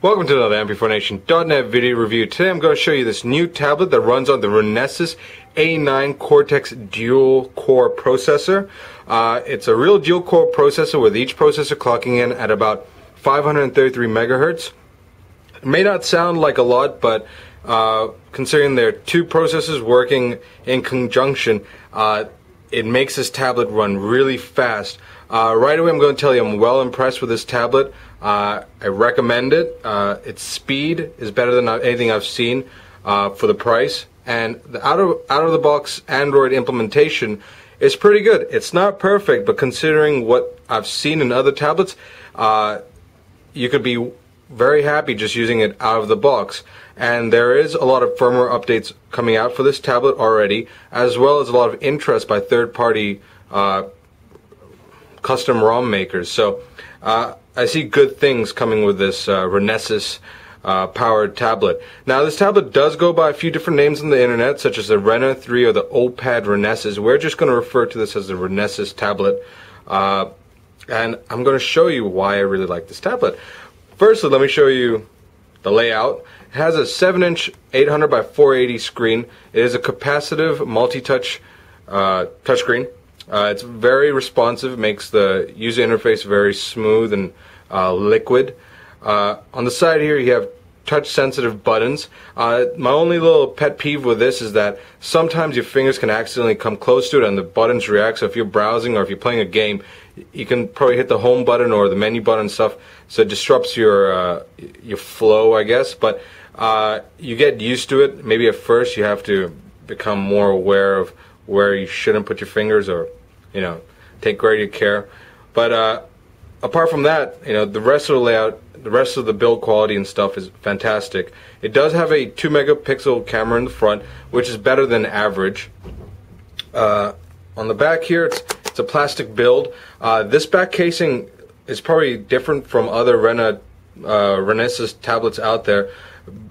Welcome to another MP4Nation.net video review. Today I'm going to show you this new tablet that runs on the Renesas A9 Cortex dual-core processor. It's a real dual-core processor with each processor clocking in at about 533 megahertz. It may not sound like a lot, but considering there are two processors working in conjunction, it makes this tablet run really fast. Right away I'm going to tell you I'm well impressed with this tablet. I recommend it. Its speed is better than anything I've seen for the price, and the out of the box Android implementation is pretty good. It's not perfect, but considering what I've seen in other tablets, you could be very happy just using it out of the box. And there is a lot of firmware updates coming out for this tablet already, as well as a lot of interest by third-party custom ROM makers. So I see good things coming with this Renesas powered tablet. Now this tablet does go by a few different names on the internet, such as the RENA3 or the Opad Renesas. We're just going to refer to this as the Renesas tablet, and I'm going to show you why I really like this tablet. Firstly, let me show you the layout. It has a 7-inch 800 by 480 screen. It is a capacitive multi-touch touchscreen. It's very responsive, makes the user interface very smooth and liquid. On the side here you have touch-sensitive buttons. My only little pet peeve with this is that sometimes your fingers can accidentally come close to it and the buttons react. So if you're browsing or if you're playing a game, you can probably hit the home button or the menu button and stuff, so it disrupts your flow, I guess. But you get used to it. Maybe at first you have to become more aware of where you shouldn't put your fingers, or take greater care. But apart from that, the rest of the layout, the rest of the build quality and stuff is fantastic. It does have a 2 megapixel camera in the front, which is better than average. On the back here, it's a plastic build. This back casing is probably different from other Renesas tablets out there.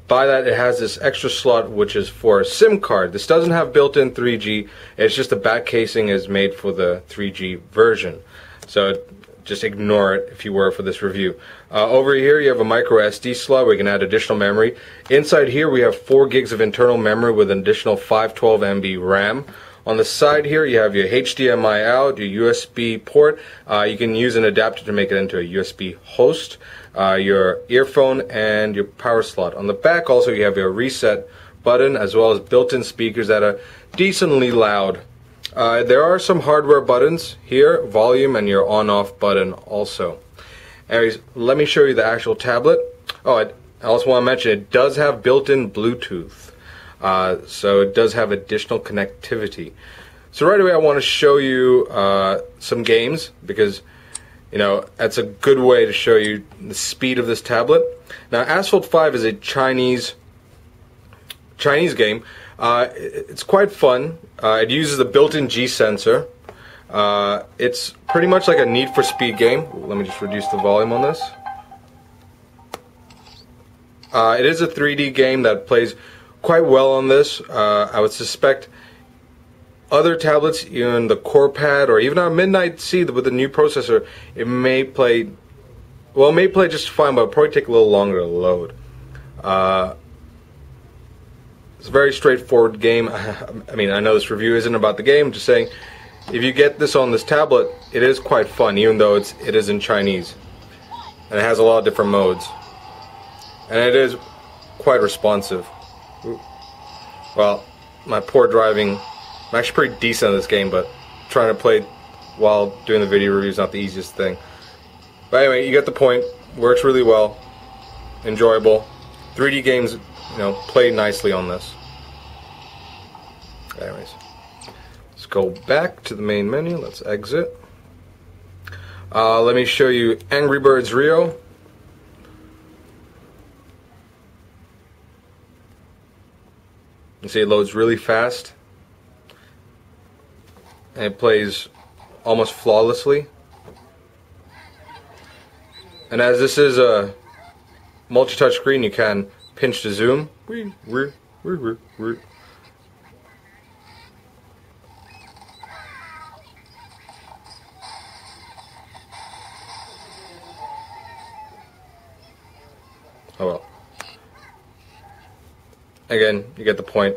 By that, it has this extra slot which is for a SIM card. This doesn't have built-in 3G. It's just the back casing is made for the 3G version. So just ignore it if you were for this review. Over here you have a micro SD slot where you can add additional memory. Inside here we have 4 gigs of internal memory with an additional 512 MB RAM. On the side here you have your HDMI out, your USB port. You can use an adapter to make it into a USB host, your earphone, and your power slot. On the back also you have your reset button, as well as built-in speakers that are decently loud. There are some hardware buttons here, volume, and your on-off button also. Anyways, let me show you the actual tablet. Oh, I also want to mention it does have built-in Bluetooth. So it does have additional connectivity. So right away I want to show you some games, because that's a good way to show you the speed of this tablet. Now Asphalt 5 is a Chinese game. It's quite fun. It uses a built-in G sensor. It's pretty much like a Need for Speed game. Let me just reduce the volume on this. It is a 3D game that plays quite well on this. I would suspect other tablets, even the Cortex-A9 or even our Midnight C with the new processor, it may play just fine, but it'll probably take a little longer to load. It's a very straightforward game. I mean, I know this review isn't about the game, I'm just saying if you get this on this tablet, it is quite fun, even though it is in Chinese. And it has a lot of different modes. And it is quite responsive. Well, my poor driving, I'm actually pretty decent at this game, but trying to play while doing the video review is not the easiest thing. But anyway, you get the point. Works really well. Enjoyable. 3D games, play nicely on this. Anyways, let's go back to the main menu. Let's exit. Let me show you Angry Birds Rio. You see it loads really fast, and it plays almost flawlessly. And as this is a multi-touch screen, you can pinch to zoom. Oh well. Again, you get the point.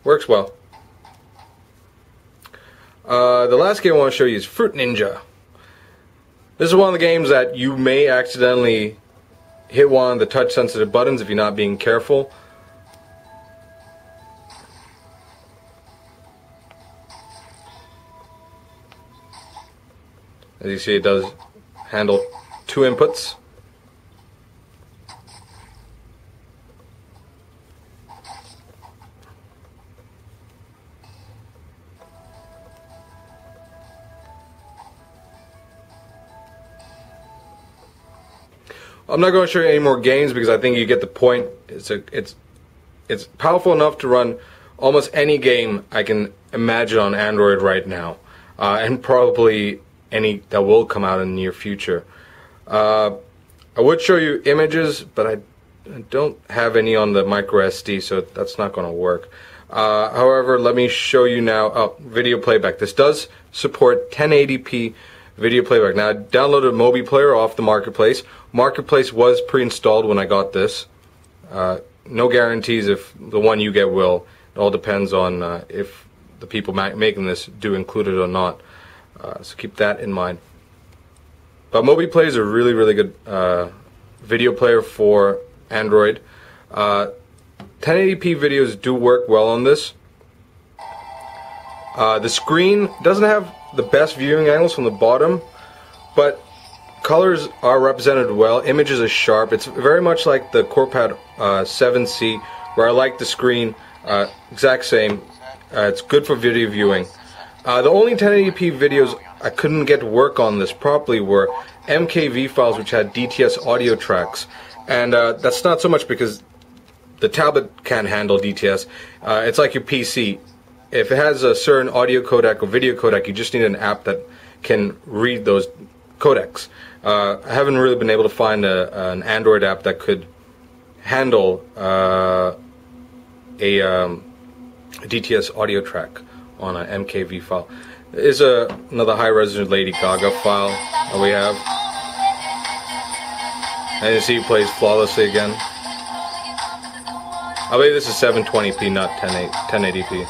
Works well. The last game I want to show you is Fruit Ninja. This is one of the games that you may accidentally hit one of the touch sensitive buttons if you're not being careful. As you see, it does handle 2 inputs. I'm not going to show you any more games because I think you get the point. It's powerful enough to run almost any game I can imagine on Android right now, and probably any that will come out in the near future. I would show you images, but I don't have any on the micro SD, so that's not going to work. However, let me show you now video playback. This does support 1080p video playback. Now, I downloaded Mobi Player off the Marketplace. Marketplace was pre-installed when I got this. No guarantees if the one you get will. It all depends on if the people making this do include it or not. So keep that in mind. But Mobi Player is a really, really good video player for Android. 1080p videos do work well on this. The screen doesn't have the best viewing angles from the bottom, but colors are represented well. Images are sharp. It's very much like the Cortex-A9 7C, where I like the screen exact same. It's good for video viewing. The only 1080p videos I couldn't get to work on this properly were MKV files which had DTS audio tracks, and that's not so much because the tablet can't handle DTS. It's like your PC. If it has a certain audio codec or video codec, you just need an app that can read those codecs. I haven't really been able to find an Android app that could handle a DTS audio track on an MKV file. There is another high-resolution Lady Gaga file that we have. And you see it plays flawlessly again. I believe this is 720p, not 1080p.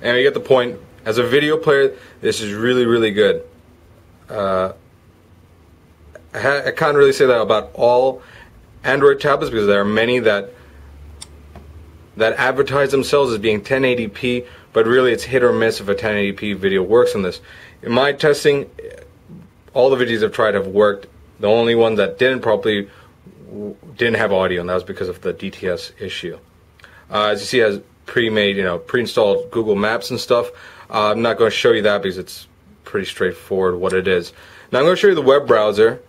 And you get the point. As a video player, this is really, really good. I can't really say that about all Android tablets because there are many that advertise themselves as being 1080p, but really it's hit or miss if a 1080p video works on this. In my testing, all the videos I've tried have worked. The only one that didn't properly didn't have audio, and that was because of the DTS issue. As you see, it has pre-made, pre-installed Google Maps and stuff. I'm not going to show you that because it's pretty straightforward what it is. Now I'm going to show you the web browser.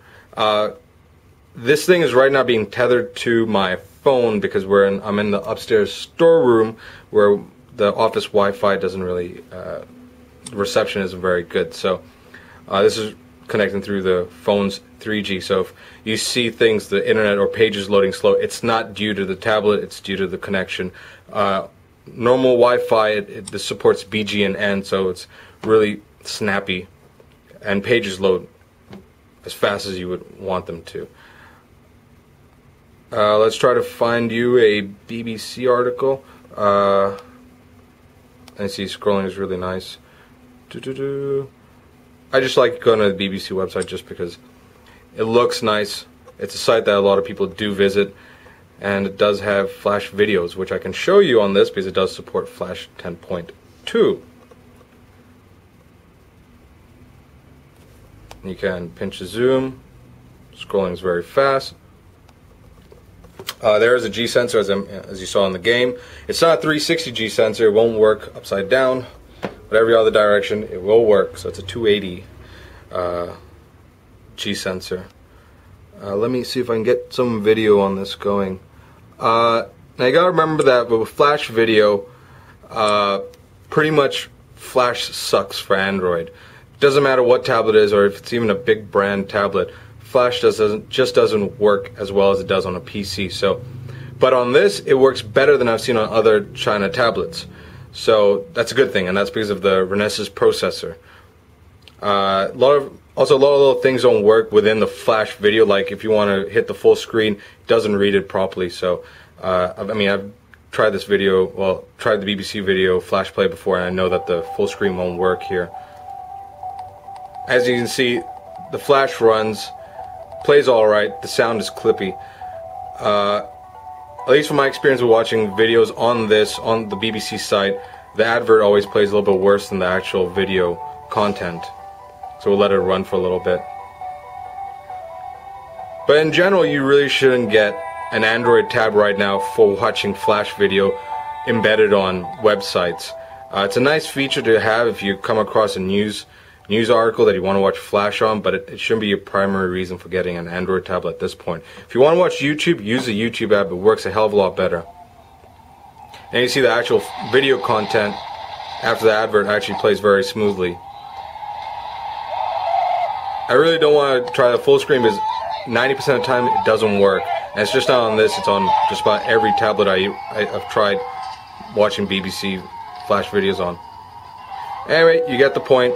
This thing is right now being tethered to my phone because I'm in the upstairs storeroom where the office Wi-Fi doesn't really, the reception isn't very good. So this is connecting through the phone's 3G. So if you see things, the internet or pages loading slow, it's not due to the tablet, it's due to the connection. Normal Wi-Fi, this supports BGN, so it's really snappy, and pages load as fast as you would want them to. Let's try to find you a BBC article. I see scrolling is really nice. I just like going to the BBC website just because it looks nice. It's a site that a lot of people do visit, and it does have Flash videos, which I can show you on this because it does support Flash 10.2. You can pinch the zoom. Scrolling is very fast. There is a G sensor, as you saw in the game. It's not a 360 G sensor. It won't work upside down, but every other direction it will work. So it's a 280 G sensor. Let me see if I can get some video on this going. Now you gotta remember that with Flash video, pretty much Flash sucks for Android. Doesn't matter what tablet it is or if it's even a big brand tablet. Flash just doesn't work as well as it does on a PC. So, but on this, it works better than I've seen on other China tablets. So that's a good thing, and that's because of the Renesas processor. Also, a lot of little things don't work within the Flash video. Like if you want to hit the full screen, it doesn't read it properly. So, I mean, I've tried this video, well, tried the BBC video Flash Play before, and I know that the full screen won't work here. As you can see, the Flash runs, plays alright, the sound is clippy. At least from my experience with watching videos on this, on the BBC site, the advert always plays a little bit worse than the actual video content. So we'll let it run for a little bit. But in general, you really shouldn't get an Android tab right now for watching Flash video embedded on websites. It's a nice feature to have if you come across a news article that you want to watch Flash on, but it shouldn't be your primary reason for getting an Android tablet at this point. If you want to watch YouTube, use the YouTube app. It works a hell of a lot better. And you see the actual video content after the advert actually plays very smoothly. I really don't want to try the full screen because 90% of the time it doesn't work. And it's just not on this, it's on just about every tablet I've tried watching BBC Flash videos on. Anyway, you get the point.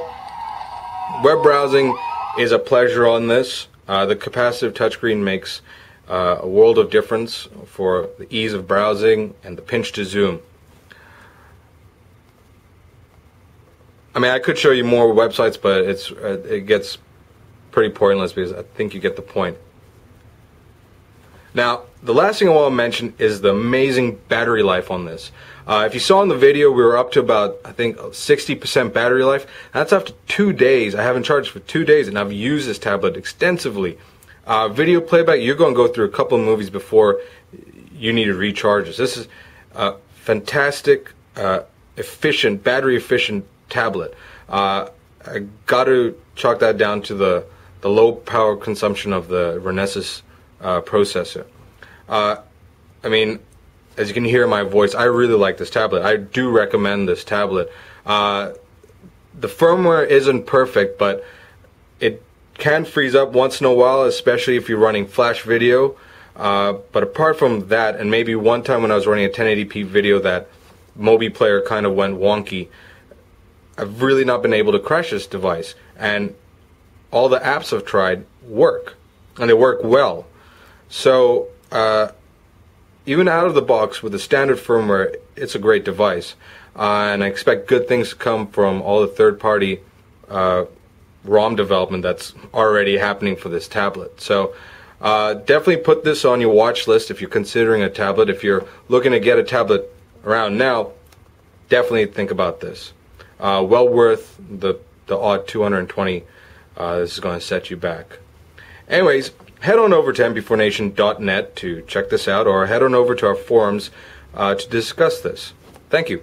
Web browsing is a pleasure on this. The capacitive touchscreen makes a world of difference for the ease of browsing and the pinch to zoom. I mean, I could show you more websites, but it gets pretty pointless because I think you get the point. Now, the last thing I want to mention is the amazing battery life on this. If you saw in the video, we were up to about, I think, 60% battery life. That's after 2 days. I haven't charged for 2 days, and I've used this tablet extensively. Video playback, you're going to go through a couple of movies before you need to recharge this. This is a fantastic, efficient, battery-efficient tablet. I got to chalk that down to the low power consumption of the Renesas processor. I mean, as you can hear in my voice, I really like this tablet. I do recommend this tablet. The firmware isn't perfect, but it can freeze up once in a while, especially if you're running Flash video. But apart from that, and maybe one time when I was running a 1080p video that Mobi Player kind of went wonky, I've really not been able to crash this device. And all the apps I've tried work, and they work well. So even out of the box with the standard firmware, it's a great device, and I expect good things to come from all the third-party ROM development that's already happening for this tablet. So definitely put this on your watch list if you're considering a tablet. If you're looking to get a tablet around now, definitely think about this. Well worth the odd $220. This is going to set you back. Anyways, head on over to mp4nation.net to check this out, or head on over to our forums to discuss this. Thank you.